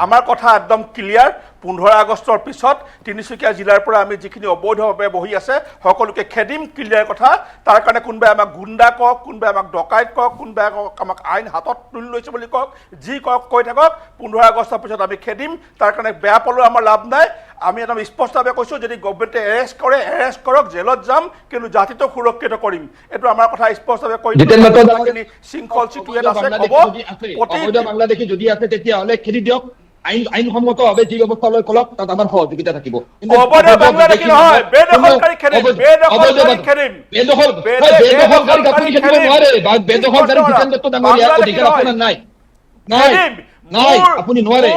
আমাৰ কথা একদম ক্লিয়াৰ 15 আগষ্টৰ পিছত তিনিচুকীয়া জিলাৰ পৰা আমি যিখিনি অবৈধভাৱে বহি আছে সকলোকে খেদিম ক্লিয়াৰ কথা তাৰ কাৰণে কোনবাই আমাক গুণ্ডা কক কোনবাই আমাক ডকাইত কক কোনবাই আমাক আইন হাতত তুলি লৈছে বুলি কক যি কক কৈ থাকক 15 আগষ্টৰ পিছত আমি খেদিম তাৰ কাৰণে বেয়া পালেও আমাৰ লাভ নাই আমি একদম স্পষ্টভাৱে কৈছো যদি গভৰ্ণমেণ্টে এৰেষ্ট কৰক জেলত যাম কিন্তু জাতিটো সুৰক্ষিত কৰিম এইটো আমাৰ কথা স্পষ্টভাৱে কৈ দিম শৃংখল চিটুৱেট আছে হ'ব অবৈধ বাংলাদেশী যদি আছে তেতিয়া হলে খেদি দিয়ক আইনসম্মতভাৱে যি ব্যৱস্থা লৈ কলক তাত আমাৰ সহযোগিতা থাকিব অবৈধ বাংলাদেশী নহয় বেদখলকাৰী খেদিম বেদখলকাৰী খেদিম বেদখলকাৰী আপুনি খেদিব নোৱাৰে বেদখলকাৰী জিতেন্দ্ৰ ডাঙৰীয়া অধিকাৰ আপোনাৰ নাই নাই আপুনি নোৱাৰে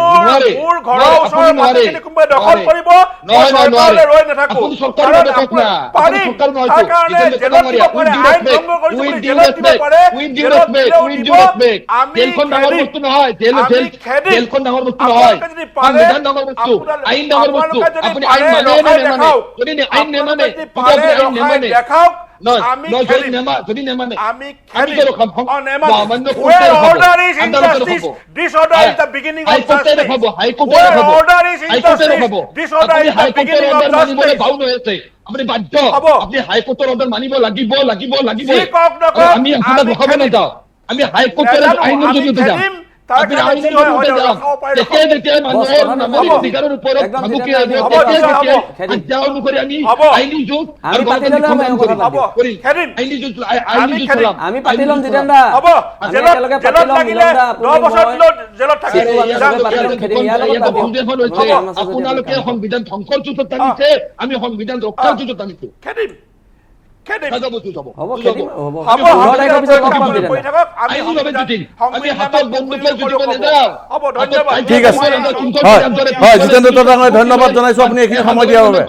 মোৰ ঘৰৰ ওচৰৰ মাটিখিনি কোনোবাই দখল কৰিব মই চৰকাৰলৈ ৰৈ নাথাকো আপুনি চৰকাৰ নহয় আপুনি চৰকাৰ নহয় জিতেন্দ্ৰ ডাঙৰীয়া জেলখন ডাঙৰ বস্তু নহয় জেলখন ডাঙৰ বস্তু নহয় সংবিধান ডাঙৰ বস্তু আইন ডাঙৰ বস্তু আপুনি আইন মানে নেমানে যদি আইন নেমানে দেখাওক যদি নেমানে আমি where order is injustice disorder is the beginning of justice where order is injustice disorder is the beginning of justice আপুনি বাধ্য আপুনি হাইকোৰ্টৰ অৰ্ডাৰ মানিব লাগিব আমি আপোনাক ৰখাব নাযাওঁ আমি হাইকোৰ্টৰ আইনৰ জৰিয়তে যাম যেতিয়া মানুহৰ নামৰ অধিকাৰৰ ওপৰত ভাবুকি অনুসৰি আমি আইনী যুঁজ আমি পাতি ল'ম জিতেন্দ্ৰ হ'ব জেলত লাগিলে 10 বছৰ জেলত থাকিব আপোনালোকে সংবিধান ধ্বংসৰ যুঁজত নামিছে আমি সংবিধান ৰক্ষাৰ যুঁজত নামিছো ঠিক আছে হয় জিতেন্দ্ৰ ডাঙৰীয়া ধন্যবাদ জনাইছো আপুনি এইখিনি সময় দিয়াৰ বাবে